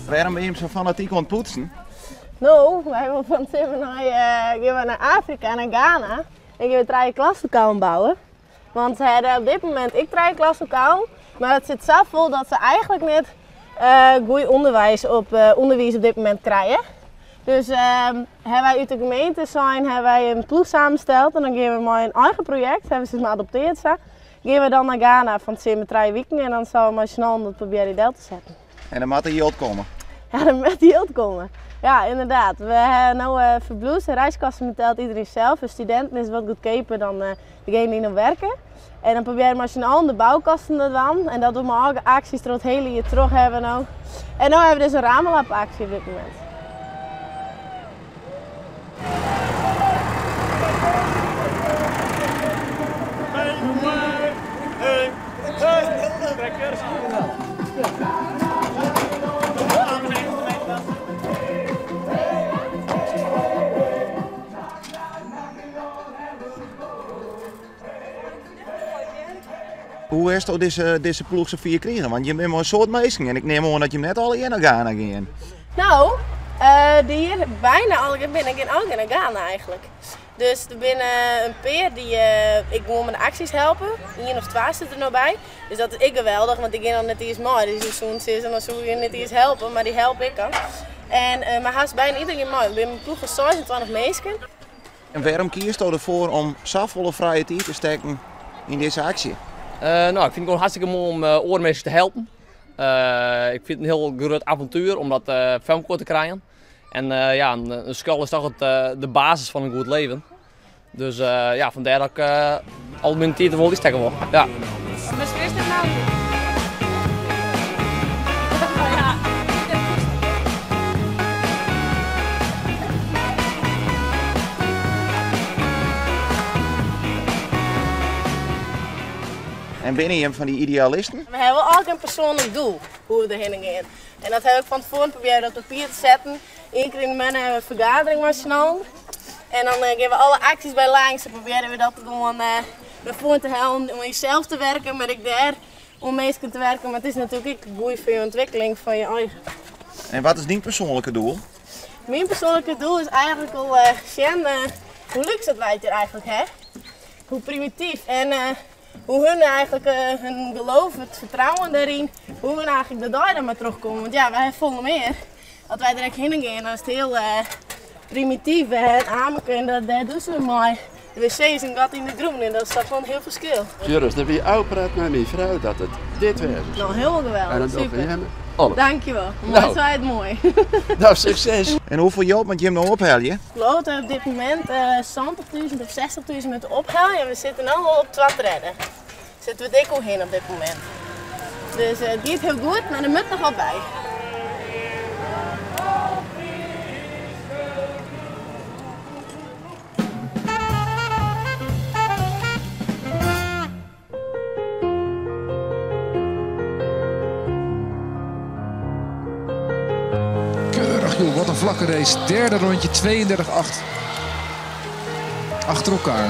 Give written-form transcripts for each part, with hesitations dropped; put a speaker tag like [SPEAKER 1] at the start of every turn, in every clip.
[SPEAKER 1] Waarom ben je hem zo fanatiek aan het poetsen?
[SPEAKER 2] Nou, wij hebben van Timmer naar Afrika, naar Ghana. En gaan we 3 klaslokaal bouwen. Want ze hebben op dit moment ik 3 klaslokaal. Maar het zit zo vol dat ze eigenlijk net goed onderwijs op dit moment krijgen. Dus hebben wij uit de gemeente hebben wij een ploeg samengesteld. En dan gaan we maar een eigen project, hebben ze geadopteerd. Gaan we dan naar Ghana van 3 weken. En dan zal we snel dat proberen deel te zetten.
[SPEAKER 1] En dan moet er yield komen.
[SPEAKER 2] Ja, dan moet die yield komen. Ja, inderdaad. We hebben nu verbloes en reiskosten betaalt iedereen zelf. Voor studenten is het wat goedkoper dan degene die nog werken. En dan proberen we snel de bouwkosten te doen. En dat doen we ook acties door het hele jaar terug hebben nou. En nu hebben we dus een ramelapactie op dit moment.
[SPEAKER 1] Hoe is het deze ploeg zo vier kregen? Want je bent maar een soort meisje en ik neem aan dat je net al hier naar Ghana ging.
[SPEAKER 2] Nou, hier bijna al binnen ook naar Ghana eigenlijk. Dus er binnen een peer die ik moet met de acties helpen. Hier nog 2 zitten er nog bij. Dus dat is ik geweldig, want ik ga dan net eens mee. Dus soms is en dan zoek je net eens helpen, maar die help ik dan. En maar haast bijna iedereen mee. We hebben een ploeg van 26 mensen.
[SPEAKER 1] En waarom kies je ervoor om zoveel vrije tijd te steken in deze actie?
[SPEAKER 3] Nou, ik vind het gewoon hartstikke mooi om oormensen te helpen. Ik vind het een heel groot avontuur om dat filmpje te krijgen. En ja, een school is toch de basis van een goed leven. Dus ja, vandaar dat ik al mijn tijd wil steken wil. Ja.
[SPEAKER 2] Misschien is dit nou?
[SPEAKER 1] En ben je een van die idealisten?
[SPEAKER 2] We hebben ook een persoonlijk doel hoe we erheen gaan. En dat heb ik van tevoren proberen op papier te zetten. Eén keer in de maand hebben we een vergadering met z'n allen. En dan geven we alle acties bij langs en proberen we dat gewoon naar voren te helpen. Om jezelf te werken, maar ik daar om mensen te werken. Maar het is natuurlijk ook goed voor je ontwikkeling van je eigen.
[SPEAKER 1] En wat is die persoonlijke doel?
[SPEAKER 2] Mijn persoonlijke doel is eigenlijk al hoe luxe het wij hier eigenlijk hebben. Hoe primitief en hoe hun eigenlijk hun geloof, het vertrouwen daarin, hoe hun eigenlijk de dag dan maar terugkomen. Want ja, wij vonden meer. Als wij direct heen gaan, dan is het heel primitief. Het aanmaken en dat doen ze maar. De wc's en gat in de groen en dat is gewoon heel verschil.
[SPEAKER 4] Joris, dan ben je ook praat met mijn vrouw dat het dit weer is.
[SPEAKER 2] Nou, heel geweldig.
[SPEAKER 4] En dan
[SPEAKER 2] super.
[SPEAKER 4] hem alles.
[SPEAKER 2] Dankjewel. Mooi, nou. Het mooi.
[SPEAKER 4] Nou, succes.
[SPEAKER 1] En hoeveel job moet je hem nog ophalen?
[SPEAKER 2] Ik geloof dat op dit moment 70.000 of 60.000 met ophalen en we zitten nu al op 2 redden. Zitten we dik al heen op dit moment. Dus het gaat heel goed, maar er moet nog wat bij.
[SPEAKER 5] Keurig joh, wat een vlakke race. Derde rondje, 32-8. Achter elkaar.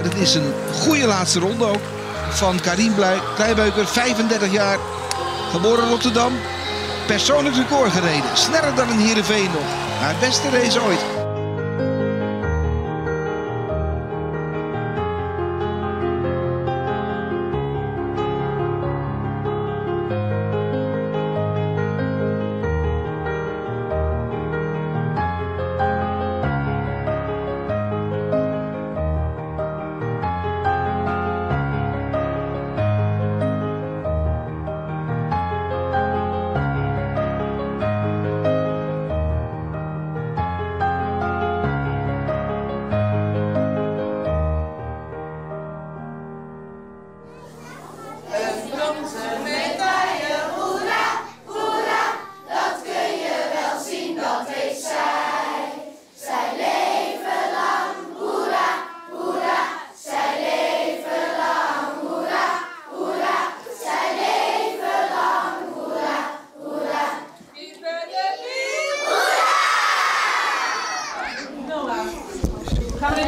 [SPEAKER 6] Het is een goede laatste ronde ook van Karin Kleibeuker, 35 jaar, geboren in Rotterdam. Persoonlijk record gereden, sneller dan een Heerenveen nog. Haar beste race ooit.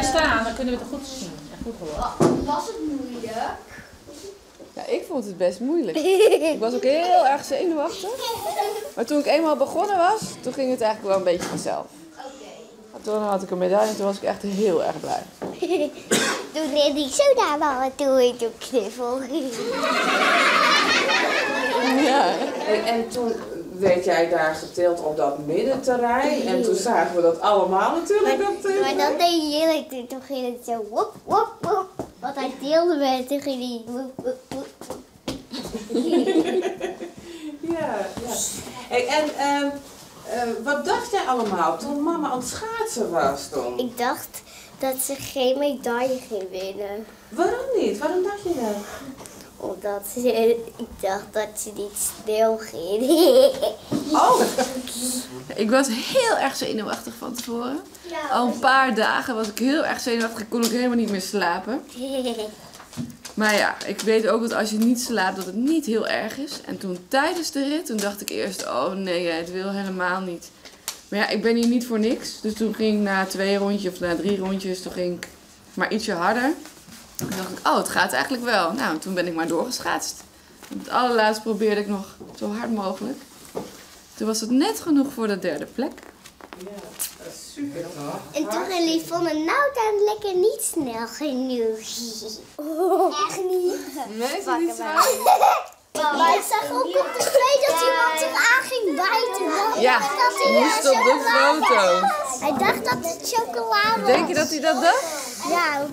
[SPEAKER 7] staan, dan kunnen we het goed zien. En goed horen.
[SPEAKER 8] Was het moeilijk?
[SPEAKER 9] Ja, ik vond het best moeilijk. Ik was ook heel erg zenuwachtig. Maar toen ik eenmaal begonnen was, toen ging het eigenlijk wel een beetje vanzelf. Toen had ik een medaille en toen was ik echt heel erg blij.
[SPEAKER 8] Toen deed ik zo naar me toe in de knuffel.
[SPEAKER 9] Ja, en toen werd jij daar getild op dat middenterrein. En toen zagen we dat allemaal natuurlijk.
[SPEAKER 8] Maar dat deed je heerlijk. Toen ging het zo wop, wop, wop. Want hij deelde me en toen ging hij wop, wop, wop.
[SPEAKER 9] Ja. Hey, en wat dacht jij allemaal toen mama aan het schaatsen was toen?
[SPEAKER 8] Ik dacht dat ze geen medaille ging winnen.
[SPEAKER 9] Waarom niet? Waarom dacht je dat?
[SPEAKER 8] Omdat ik dacht dat ze niet snel ging.
[SPEAKER 9] Oh!
[SPEAKER 10] Ik was heel erg zenuwachtig van tevoren. Al een paar dagen was ik heel erg zenuwachtig. Ik kon ook helemaal niet meer slapen. Maar ja, ik weet ook dat als je niet slaapt dat het niet heel erg is. En toen tijdens de rit, toen dacht ik eerst, oh nee, het wil helemaal niet. Maar ja, ik ben hier niet voor niks. Dus toen ging ik na 2 rondjes of na 3 rondjes, toen ging ik maar ietsje harder. Toen dacht ik, oh, het gaat eigenlijk wel. Nou, toen ben ik maar doorgeschaatst. En het allerlaatst probeerde ik nog zo hard mogelijk. Toen was het net genoeg voor de 3e plek.
[SPEAKER 9] Ja, dat is super toch?
[SPEAKER 8] En toen ging Yvonne nou dan lekker niet snel genoeg. Echt niet.
[SPEAKER 9] Nee, is het niet zo?
[SPEAKER 8] Maar ik zag ook op de twee dat iemand eraan ging bijten.
[SPEAKER 10] Ja, moest op de foto.
[SPEAKER 8] Hij dacht dat het chocolade was.
[SPEAKER 10] Denk je dat hij dat dacht?
[SPEAKER 8] Ja.